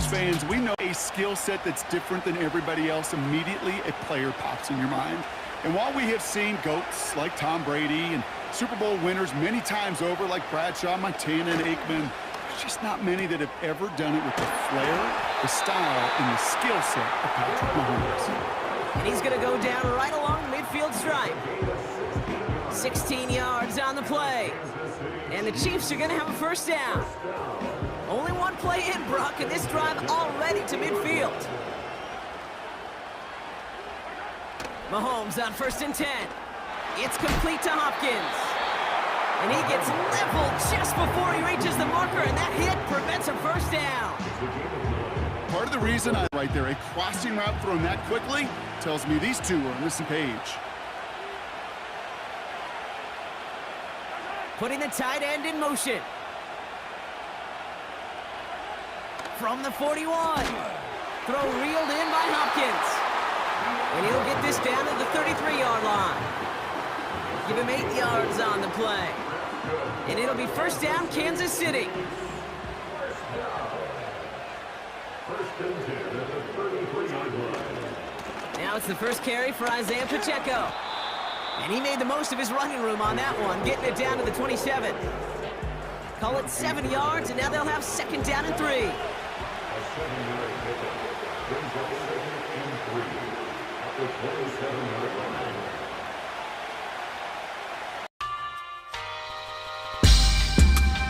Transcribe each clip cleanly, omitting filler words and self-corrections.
Eagles fans, we know a skill set that's different than everybody else. Immediately, a player pops in your mind. And while we have seen GOATs like Tom Brady and Super Bowl winners many times over like Bradshaw, Montana, and Aikman, there's just not many that have ever done it with the flair, the style, and the skill set of Patrick Mahomes. And he's going to go down right along the midfield stripe. 16 yards on the play. And the Chiefs are going to have a first down. Only one play in, Brock, and this drive already to midfield. Mahomes on 1st and 10. It's complete to Hopkins. And he gets leveled just before he reaches the marker, and that hit prevents a first down. Part of the reason right there, a crossing route thrown that quickly tells me these two are on the same page. Putting the tight end in motion. From the 41. Throw reeled in by Hopkins. And he'll get this down to the 33-yard line. Give him 8 yards on the play. And it'll be first down, Kansas City. Now it's the first carry for Isaiah Pacheco. And he made the most of his running room on that one, getting it down to the 27. Call it 7 yards, and now they'll have 2nd down and 3.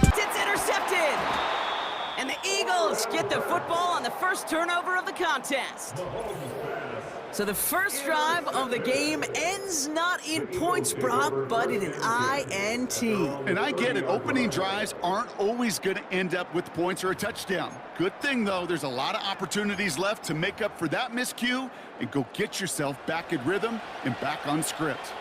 It's intercepted! And the Eagles get the football on the first turnover of the contest. So the first drive of the game ends not in points, Brock, but in an INT. And I get it. Opening drives aren't always going to end up with points or a touchdown. Good thing, though, there's a lot of opportunities left to make up for that miscue and go get yourself back in rhythm and back on script.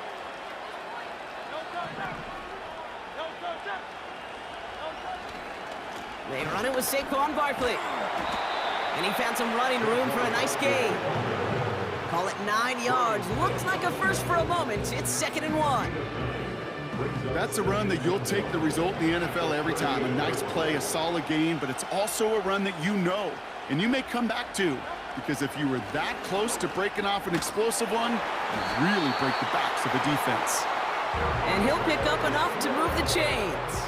They run it with Saquon Barkley. And he found some running room for a nice gain. Call it 9 yards. Looks like a first for a moment. It's 2nd and 1. That's a run that you'll take the result in the NFL every time. A nice play, a solid gain, but it's also a run that you know and you may come back to, because if you were that close to breaking off an explosive one, you really break the backs of a defense. And he'll pick up enough to move the chains.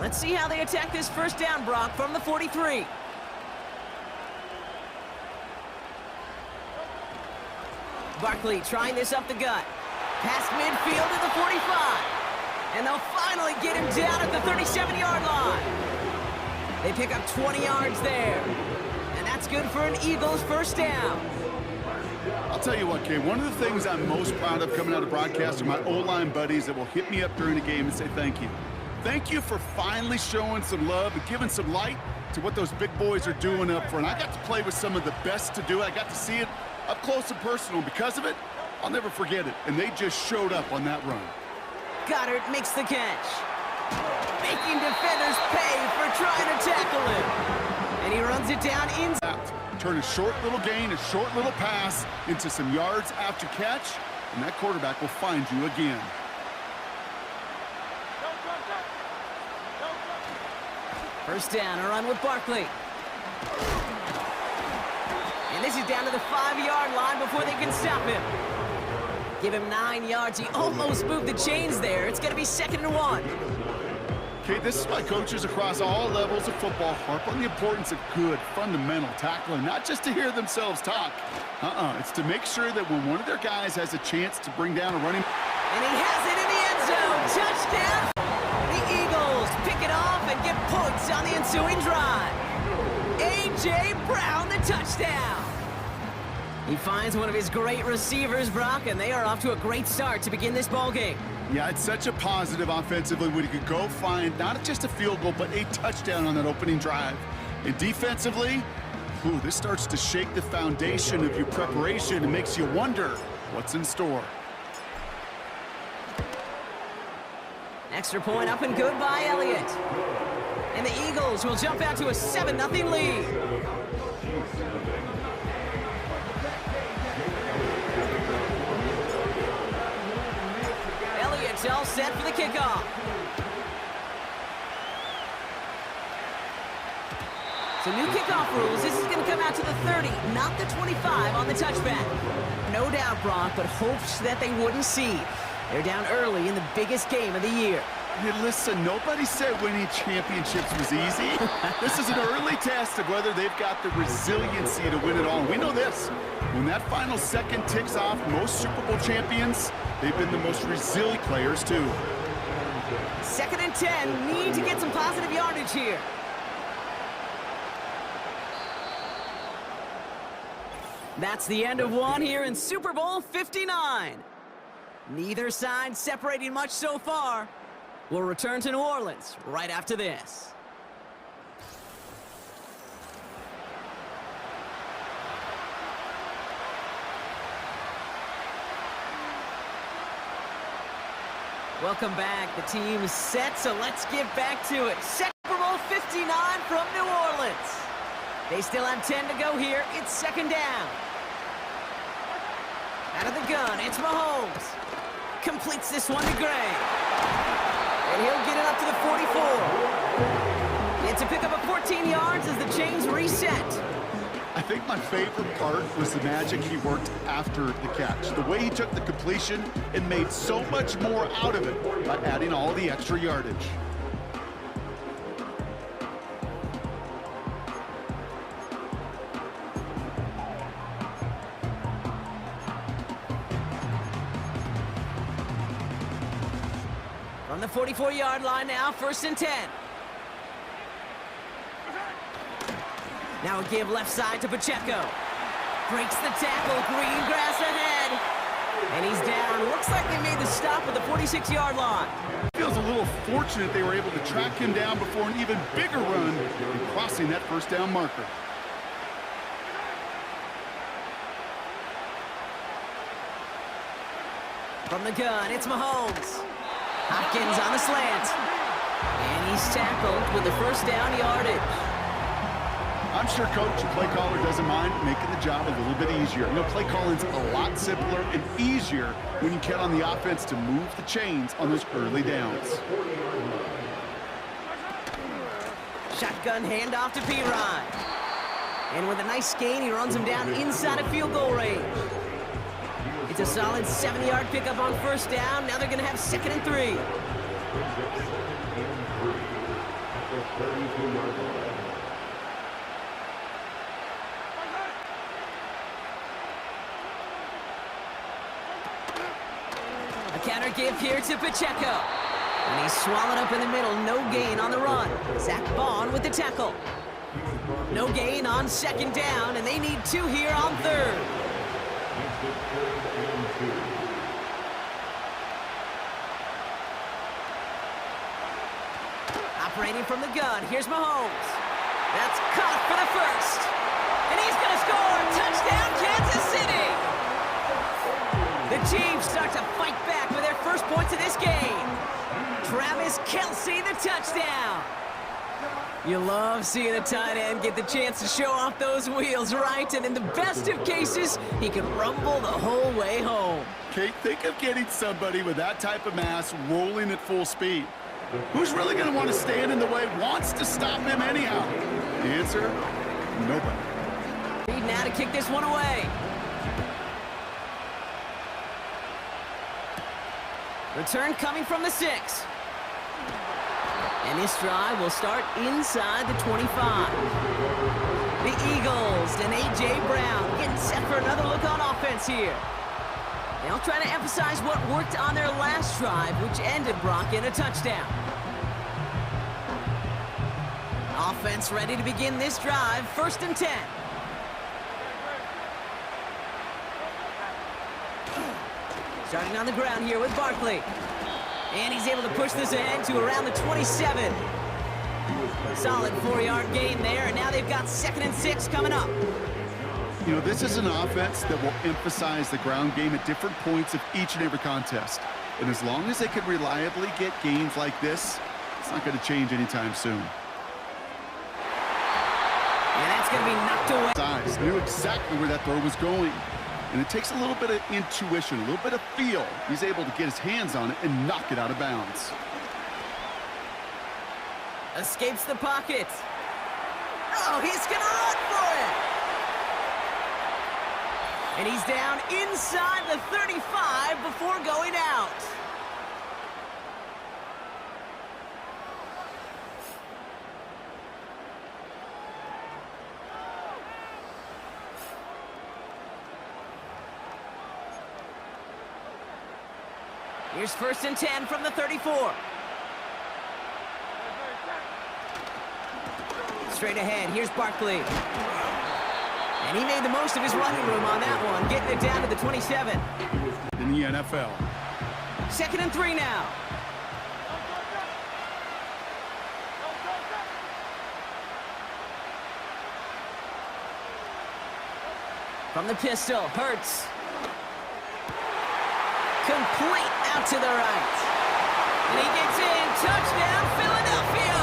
Let's see how they attack this first down, Brock, from the 43. Barkley trying this up the gut. Past midfield to the 45. And they'll finally get him down at the 37-yard line. They pick up 20 yards there. And that's good for an Eagles first down. I'll tell you what, Kay, one of the things I'm most proud of coming out of broadcast are my O-line buddies that will hit me up during the game and say thank you. Thank you for finally showing some love and giving some light to what those big boys are doing up front. I got to play with some of the best to do it. I got to see it up close and personal. Because of it, I'll never forget it. And they just showed up on that run. Goddard makes the catch. Making defenders pay for trying to tackle him. And he runs it down inside. Turn a short little gain, a short little pass into some yards after catch, and that quarterback will find you again. First down, a run with Barkley. And this is down to the 5-yard line before they can stop him. Give him 9 yards. He almost moved the chains there. It's going to be 2nd and 1. Okay, this is why coaches across all levels of football harp on the importance of good, fundamental tackling, not just to hear themselves talk. It's to make sure that when one of their guys has a chance to bring down a running... And he has it in the end zone. Touchdown! The Eagles pick it off and get points on the ensuing drive. A.J. Brown, the touchdown. He finds one of his great receivers, Brock, and they are off to a great start to begin this ballgame. Yeah, it's such a positive offensively when you could go find not just a field goal, but a touchdown on that opening drive. And defensively, this starts to shake the foundation of your preparation and makes you wonder what's in store. Extra point up and good by Elliott. And the Eagles will jump out to a 7-0 lead. Elliott's all set for the kickoff. So new kickoff rules. This is going to come out to the 30, not the 25 on the touchback. No doubt, Brock, but hopes that they wouldn't see. They're down early in the biggest game of the year. Hey, listen, nobody said winning championships was easy. This is an early test of whether they've got the resiliency to win it all. And we know this. When that final second ticks off, most Super Bowl champions, they've been the most resilient players, too. 2nd and 10. Need to get some positive yardage here. That's the end of one here in Super Bowl 59. Neither side separating much so far. We'll return to New Orleans right after this. Welcome back. The team is set, so let's get back to it. Super Bowl 59 from New Orleans. They still have 10 to go here. It's 2nd down. Out of the gun, it's Mahomes. Completes this one to Gray. And he'll get it up to the 44. It's a pickup of 14 yards as the chains reset. I think my favorite part was the magic he worked after the catch. The way he took the completion and made so much more out of it by adding all the extra yardage. On the 44-yard line now, 1st and 10. Now a give left side to Pacheco. Breaks the tackle, green grass ahead. And he's down. Looks like they made the stop at the 46-yard line. Feels a little fortunate they were able to track him down before an even bigger run in crossing that 1st down marker. From the gun, it's Mahomes. Hopkins on the slant. And he's tackled with the 1st down yardage. I'm sure coach and play caller doesn't mind making the job a little bit easier. You know, play calling's a lot simpler and easier when you get on the offense to move the chains on those early downs. Shotgun handoff to Peat. And with a nice gain, he runs him down inside of field goal range. It's a solid 7-yard pickup on 1st down. Now they're going to have 2nd and 3. A counter give here to Pacheco. And he's swallowed up in the middle. No gain on the run. Zach Bond with the tackle. No gain on 2nd down, and they need 2 here on 3rd. Operating from the gun, here's Mahomes. That's caught for the 1st. And he's going to score! Touchdown, Kansas City! The Chiefs start to fight back with their 1st points of this game. Travis Kelce, the touchdown. You love seeing a tight end get the chance to show off those wheels, right? And in the best of cases, he can rumble the whole way home. Kate, think of getting somebody with that type of mass rolling at full speed. Who's really going to want to stand in the way, wants to stop him anyhow? The answer, nobody. Need now to kick this one away. Return coming from the 6. And this drive will start inside the 25. The Eagles and A.J. Brown getting set for another look on offense here. They'll try to emphasize what worked on their last drive, which ended Brock in a touchdown. Offense ready to begin this drive, 1st and 10. Starting on the ground here with Barkley. And he's able to push this ahead to around the 27. Solid 4-yard gain there, and now they've got 2nd and 6 coming up. You know, this is an offense that will emphasize the ground game at different points of each and every contest. And as long as they can reliably get gains like this, it's not going to change anytime soon. And that's going to be knocked away. Size, knew exactly where that throw was going. And it takes a little bit of intuition, a little bit of feel. He's able to get his hands on it and knock it out of bounds. Escapes the pocket. Oh, he's going to run for it. And he's down inside the 35 before going out. Here's 1st and 10 from the 34. Straight ahead, here's Barkley. And he made the most of his running room on that one, getting it down to the 27. In the NFL. 2nd and 3 now. From the pistol, Hurts. Complete out to the right. And he gets in. Touchdown, Philadelphia!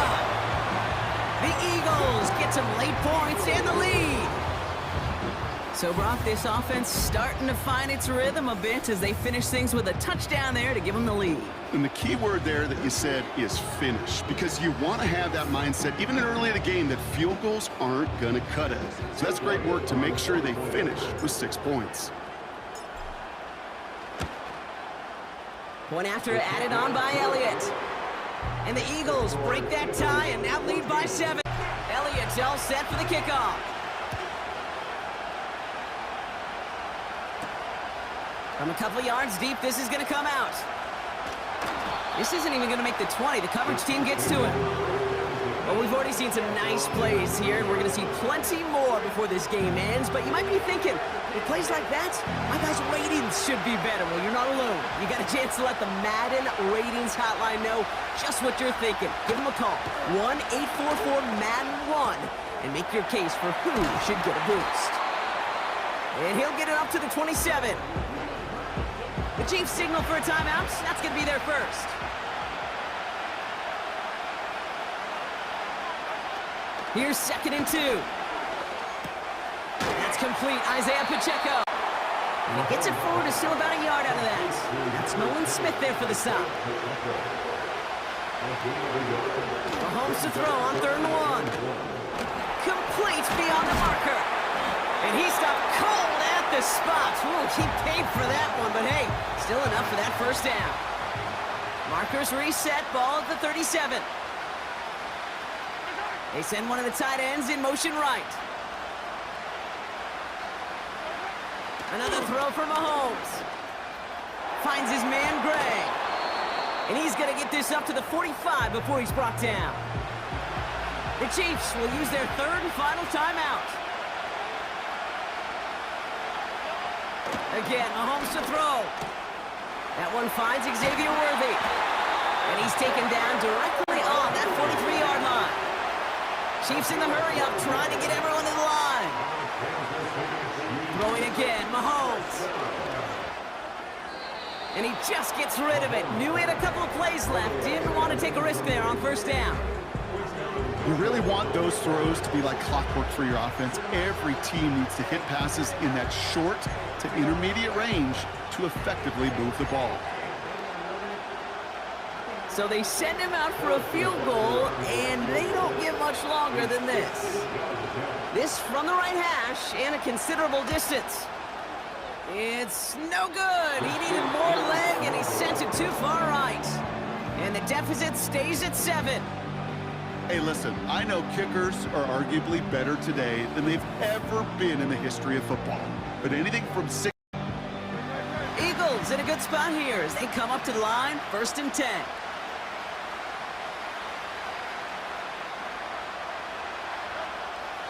The Eagles get some late points and the lead. So, Brock, this offense starting to find its rhythm a bit as they finish things with a touchdown there to give them the lead. And the key word there that you said is finish, because you want to have that mindset, even early in the game, that field goals aren't going to cut it. So that's great work to make sure they finish with 6 points. Point after added on by Elliott. And the Eagles break that tie and now lead by 7. Elliott's all set for the kickoff. From a couple yards deep, this is going to come out. This isn't even going to make the 20. The coverage team gets to him. Well, we've already seen some nice plays here, and we're going to see plenty more before this game ends. But you might be thinking, with plays like that, my guys' ratings should be better. Well, you're not alone. You got a chance to let the Madden ratings hotline know just what you're thinking. Give them a call, 1-844-MADDEN-1, and make your case for who should get a boost. And he'll get it up to the 27. The Chiefs signal for a timeout. That's going to be their first. Here's 2nd and 2. That's complete. Isaiah Pacheco. And he gets it forward to still about a yard out of that. That's Nolan Smith there for the stop. Mahomes to throw on 3rd and 1. Complete beyond the marker. And he stopped cold at the spot. Ooh, he paid for that one, but hey, still enough for that 1st down. Markers reset, ball at the 37. They send one of the tight ends in motion right. Another throw for Mahomes. Finds his man, Gray. And he's going to get this up to the 45 before he's brought down. The Chiefs will use their 3rd and final timeout. Again, Mahomes to throw. That one finds Xavier Worthy. And he's taken down directly on that 43-yard line. Chiefs in the hurry-up, trying to get everyone to the line. Throwing again, Mahomes. And he just gets rid of it. Knew he had a couple of plays left. Didn't want to take a risk there on 1st down. You really want those throws to be like clockwork for your offense. Every team needs to hit passes in that short to intermediate range to effectively move the ball. So they send him out for a field goal, and they don't get much longer than this. This from the right hash and a considerable distance. It's no good. He needed more leg, and he sent it too far right. And the deficit stays at 7. Hey, listen, I know kickers are arguably better today than they've ever been in the history of football. But anything from 6... Eagles in a good spot here as they come up to the line, 1st and 10.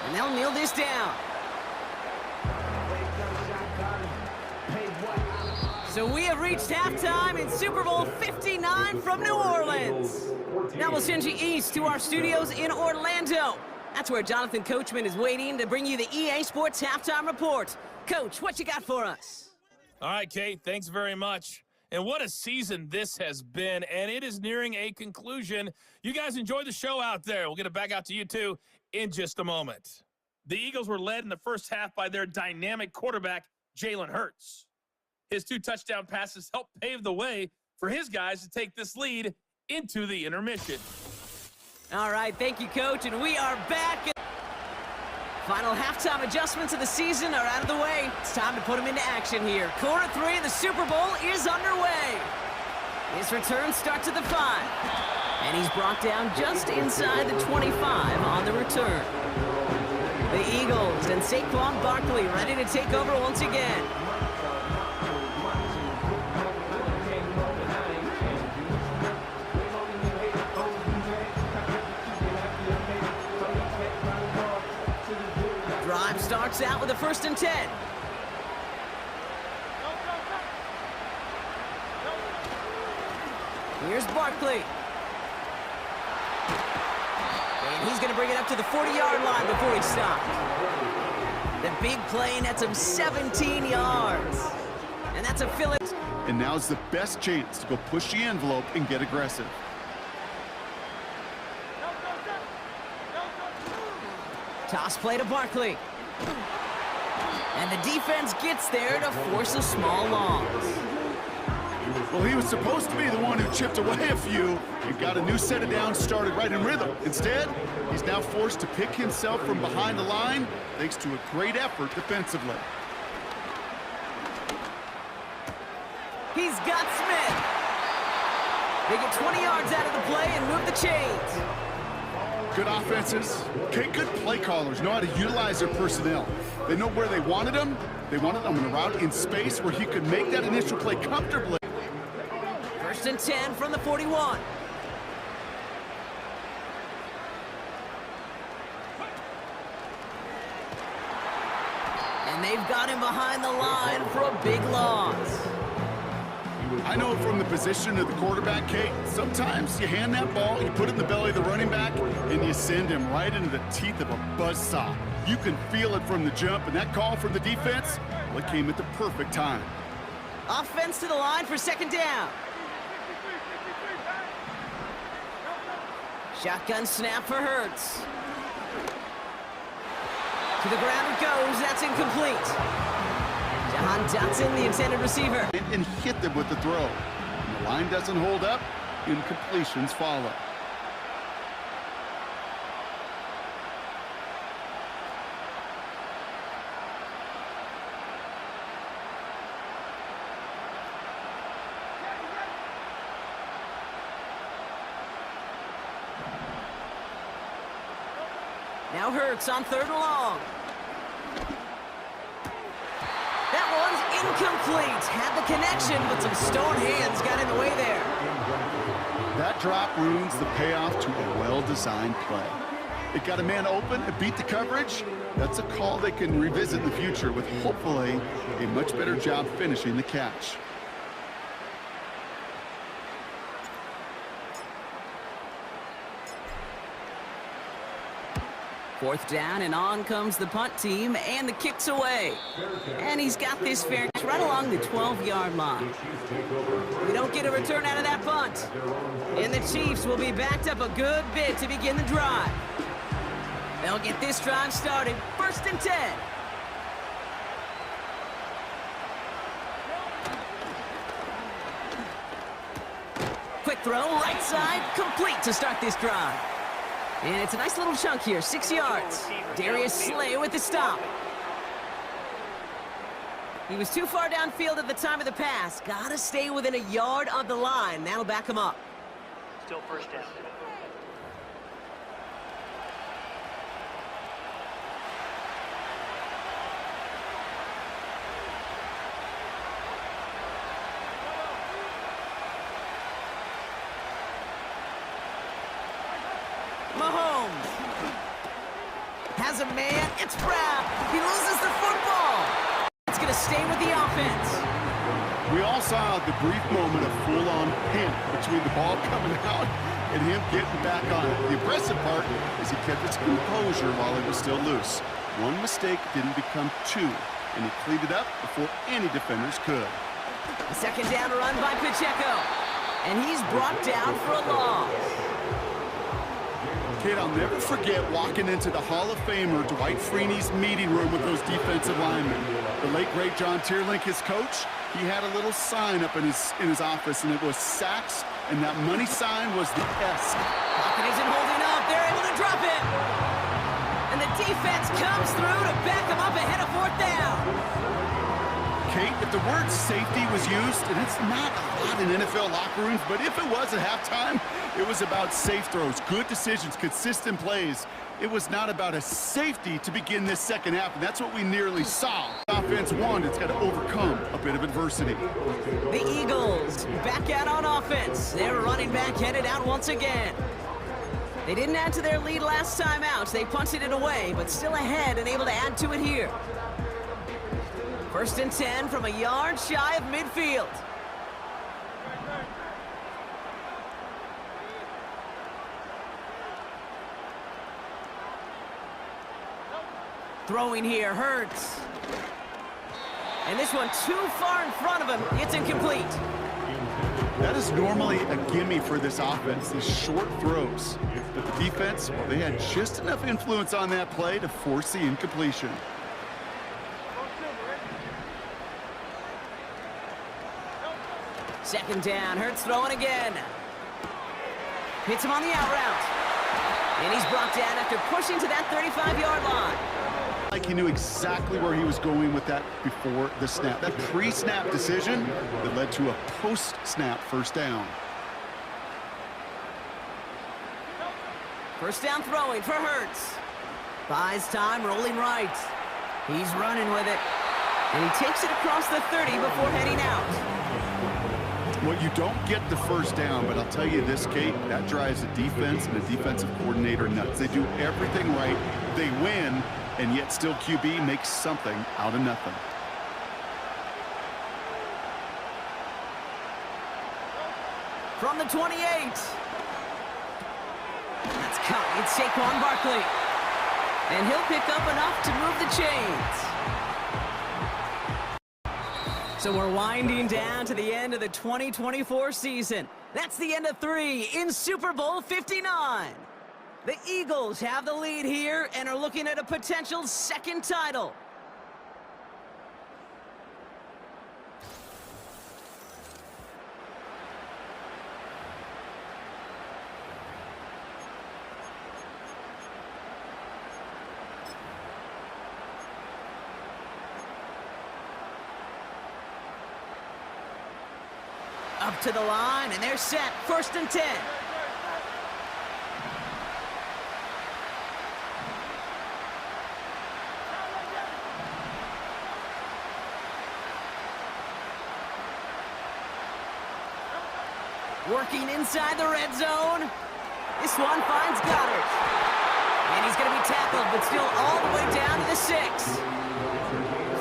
And they'll kneel this down. So we have reached halftime in Super Bowl 59 from New Orleans. Now we'll send you east to our studios in Orlando. That's where Jonathan Coachman is waiting to bring you the EA Sports Halftime Report. Coach, what you got for us? All right, Kate, thanks very much. And what a season this has been, and it is nearing a conclusion. You guys enjoy the show out there. We'll get it back out to you, too, in just a moment. The Eagles were led in the first half by their dynamic quarterback, Jalen Hurts. His 2 touchdown passes helped pave the way for his guys to take this lead into the intermission. All right, thank you, Coach, and we are back. Final halftime adjustments of the season are out of the way. It's time to put them into action here. Quarter 3 of the Super Bowl is underway. His return starts at the 5. And he's brought down just inside the 25 on the return. The Eagles and Saquon Barkley ready to take over once again. Drive starts out with a 1st and 10. Here's Barkley. And he's going to bring it up to the 40-yard line before he stopped. The big play nets him 17 yards. And that's a fill. And now's the best chance to go push the envelope and get aggressive. Toss play to Barkley. And the defense gets there to force a small loss. Well, he was supposed to be the one who chipped away a few and got a new set of downs started right in rhythm. Instead, he's now forced to pick himself from behind the line thanks to a great effort defensively. He's got Smith. They get 20 yards out of the play and move the chains. Good offenses, good play callers know how to utilize their personnel. They know where they wanted them. They wanted them in a route in space where he could make that initial play comfortably. 1st and 10 from the 41. And they've got him behind the line for a big loss. I know from the position of the quarterback, Kate, sometimes you hand that ball, you put it in the belly of the running back, and you send him right into the teeth of a buzzsaw. You can feel it from the jump, and that call from the defense, well, it came at the perfect time. Offense to the line for 2nd down. Shotgun snap for Hurts. To the ground it goes. That's incomplete. Jahan Dotson, the intended receiver. And hit them with the throw. And the line doesn't hold up, incompletions follow. Now Hurts on 3rd and long. That one's incomplete. Had the connection, but some stone hands got in the way there. That drop ruins the payoff to a well-designed play. It got a man open, it beat the coverage. That's a call they can revisit in the future with hopefully a much better job finishing the catch. Fourth down, and on comes the punt team, and the kick's away. And he's got this fair catch right along the 12-yard line. We don't get a return out of that punt. And the Chiefs will be backed up a good bit to begin the drive. They'll get this drive started. 1st and 10. Quick throw, right side, complete to start this drive. And it's a nice little chunk here, 6 yards. Darius Slay with the stop. He was too far downfield at the time of the pass. Gotta stay within a yard of the line. That'll back him up. Still 1st down. Mahomes has a man. It's Brown. He loses the football. It's going to stay with the offense. We all saw the brief moment of full-on panic between the ball coming out and him getting back on it. The impressive part is he kept his composure while it was still loose. One mistake didn't become two, and he cleaned it up before any defenders could. The 2nd down run by Pacheco. And he's brought down for a loss. Kid, I'll never forget walking into the Hall of Famer Dwight Freeney's meeting room with those defensive linemen. The late, great John Tierlink, his coach, he had a little sign up in his office, and it was sacks, and that money sign was the S. Pocket isn't holding up. They're able to drop it. And the defense comes through to back him up ahead of 4th down. Kate, if the word safety was used, and it's not a lot in NFL locker rooms, but if it was at halftime, it was about safe throws, good decisions, consistent plays. It was not about a safety to begin this second half, and that's what we nearly saw. Offense won, it's got to overcome a bit of adversity. The Eagles back out on offense. Their running back headed out once again. They didn't add to their lead last time out. They punted it away, but still ahead and able to add to it here. 1st and 10 from a yard shy of midfield. Throwing here hurts. And this one too far in front of him. It's incomplete. That is normally a gimme for this offense, these short throws. But the defense, well, they had just enough influence on that play to force the incompletion. Second down, Hurts throwing again. Hits him on the out route. And he's brought down after pushing to that 35-yard line. Like he knew exactly where he was going with that before the snap. That pre-snap decision that led to a post-snap 1st down. 1st down throwing for Hurts. Buys time, rolling right. He's running with it. And he takes it across the 30 before heading out. Well, you don't get the 1st down, but I'll tell you this, Kate, that drives a defense and a defensive coordinator nuts. They do everything right. They win, and yet still QB makes something out of nothing. From the 28. That's caught. It's Saquon Barkley. And he'll pick up enough to move the chains. So we're winding down to the end of the 2024 season. That's the end of 3 in Super Bowl 59. The Eagles have the lead here and are looking at a potential 2nd title. Up to the line, and they're set. 1st and 10. Working inside the red zone. This one finds Goddard. And he's going to be tackled, but still all the way down to the 6.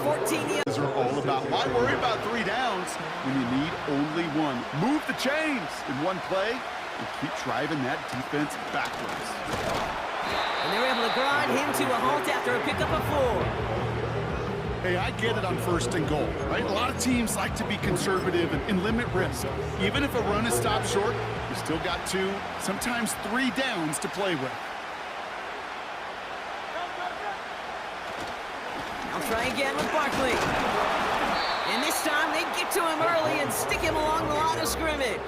14 yards. Are all about, why worry about 3 downs when you need only 1? Move the chains in one play and keep driving that defense backwards. And they're able to grind him to a halt after a pickup of 4. Hey, I get it on 1st and goal, right? A lot of teams like to be conservative and limit risk. Even if a run is stopped short, you still got 2, sometimes 3 downs to play with. I'll try again with Barkley. And this time they get to him early and stick him along the line of scrimmage.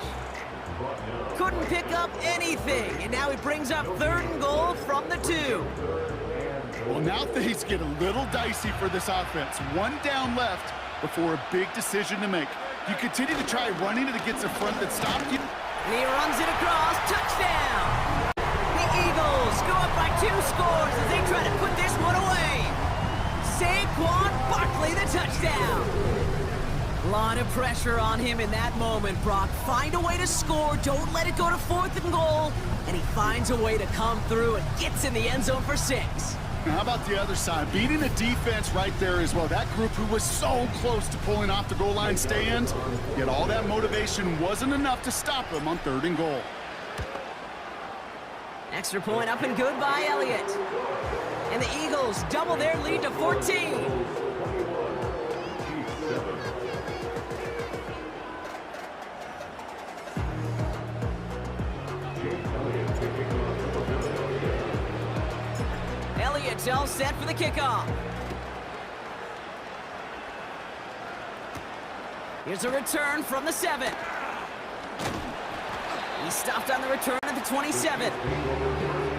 Couldn't pick up anything, and now he brings up 3rd and goal from the 2. Well, now things get a little dicey for this offense. 1 down left before a big decision to make. You continue to try running it against a front that stopped you. And he runs it across. Touchdown! The Eagles go up by 2 scores as they try to put this one away. Saquon Barkley, the touchdown. A lot of pressure on him in that moment, Brock. Find a way to score. Don't let it go to 4th and goal. And he finds a way to come through and gets in the end zone for 6. Now, how about the other side? Beating the defense right there as well. That group who was so close to pulling off the goal line stand, yet all that motivation wasn't enough to stop them on 3rd and goal. Extra point up and good by Elliott. And the Eagles double their lead to 14. Elliott's all set for the kickoff. Here's a return from the 7. He stopped on the return at the 27.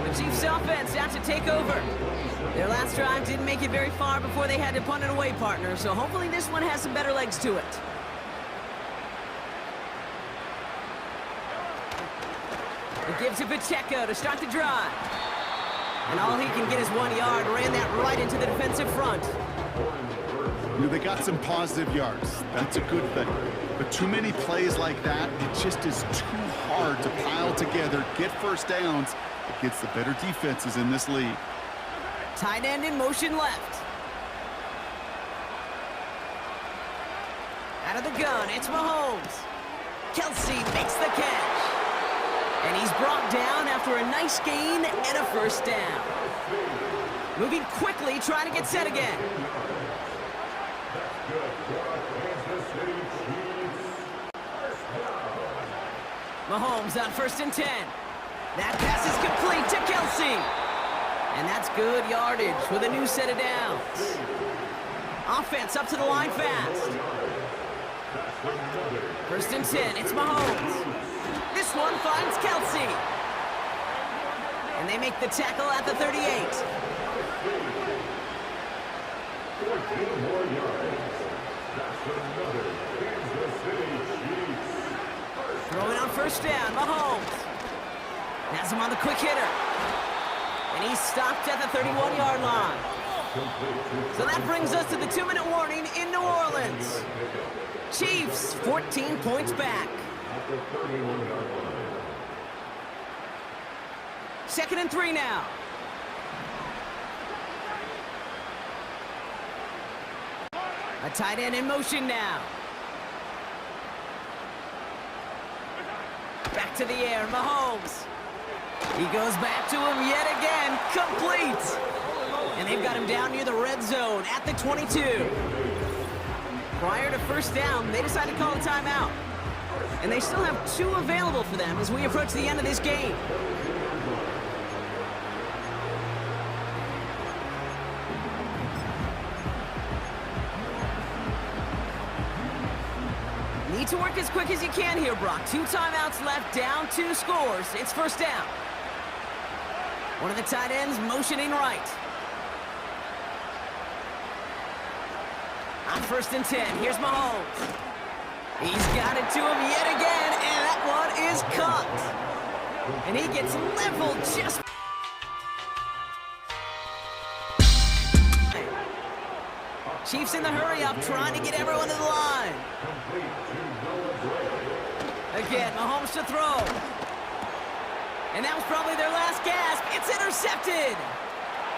The Chiefs offense out to take over. Their last drive didn't make it very far before they had to punt it away, partner, so hopefully this one has some better legs to it. It gives to Pacheco to start the drive. And all he can get is 1 yard. Ran that right into the defensive front. You know, they got some positive yards. That's a good thing. But too many plays like that, it just is too hard to pile together, get first downs against the better defenses in this league. Tight end in motion left. Out of the gun, it's Mahomes. Kelsey makes the catch. And he's brought down after a nice gain and a first down. Moving quickly, trying to get set again. Mahomes on 1st and 10. That pass is complete to Kelsey. And that's good yardage with a new set of downs. Offense up to the line fast. 1st and 10, it's Mahomes. This one finds Kelsey. And they make the tackle at the 38. Throwing on 1st down, Mahomes. Has him on the quick hitter. And he's stopped at the 31-yard line. So that brings us to the 2-minute warning in New Orleans. Chiefs, 14 points back. 2nd and 3 now. A tight end in motion now. Back to the air, Mahomes. He goes back to him yet again, complete. And they've got him down near the red zone at the 22. Prior to 1st down, they decided to call a timeout. And they still have 2 available for them as we approach the end of this game. Need to work as quick as you can here, Brock. 2 timeouts left, down 2 scores. It's 1st down. One of the tight ends motioning right. On 1st and 10, here's Mahomes. He's got it to him yet again, and that one is caught. And he gets leveled just... Chiefs in the hurry-up, trying to get everyone to the line. Again, Mahomes to throw. And that was probably their last gasp. It's intercepted.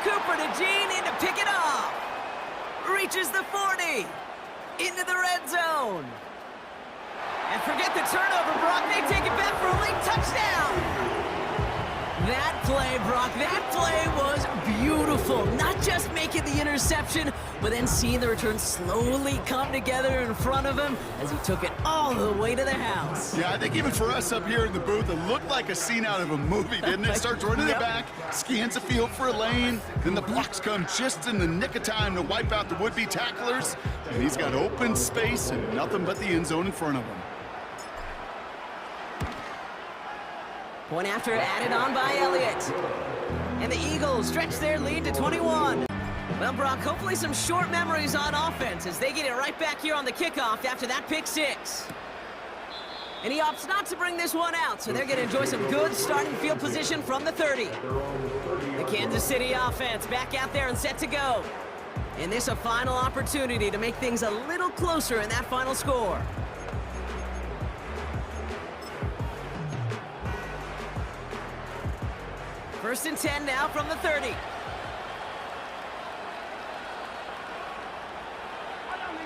Cooper to Gene in to pick it off. Reaches the 40. Into the red zone. And forget the turnover, Brock. They take it back for a late touchdown. That play, Brock, that play was beautiful. Not just making the interception, but then seeing the return slowly come together in front of him as he took it all the way to the house. Yeah, I think even for us up here in the booth, it looked like a scene out of a movie, didn't it? Starts running it back, scans the field for a lane, then the blocks come just in the nick of time to wipe out the would-be tacklers, and he's got open space and nothing but the end zone in front of him. Point after added on by Elliott. And the Eagles stretch their lead to 21. Well, Brock, hopefully some short memories on offense as they get it right back here on the kickoff after that pick 6. And he opts not to bring this one out, so they're going to enjoy some good starting field position from the 30. The Kansas City offense back out there and set to go. And this a final opportunity to make things a little closer in that final score. First and 10 now from the 30.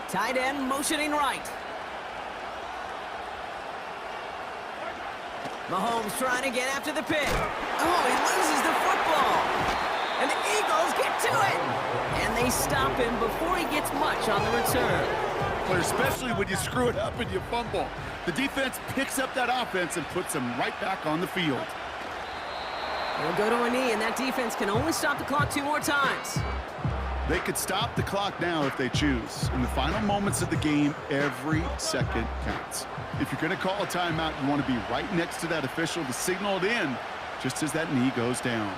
Tight end motioning right. Mahomes trying to get after the pick. Oh, he loses the football. And the Eagles get to it. And they stop him before he gets much on the return. But especially when you screw it up and you fumble. The defense picks up that offense and puts them right back on the field. They'll go to a knee, and that defense can only stop the clock 2 more times. They could stop the clock now if they choose. In the final moments of the game, every second counts. If you're going to call a timeout, you want to be right next to that official to signal it in just as that knee goes down.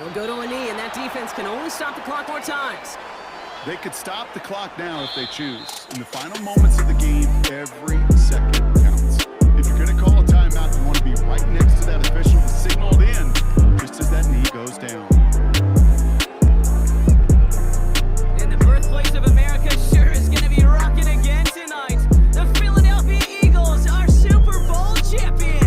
He'll go to a knee, and that defense can only stop the clock 4 times. They could stop the clock now if they choose. In the final moments of the game, every second counts. If you're going to call a timeout, you want to be right next to that official to signal it in just as that knee goes down. And the birthplace of America sure is going to be rocking again tonight. The Philadelphia Eagles are Super Bowl champions.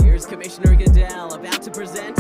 Here's Commissioner Goodell about to present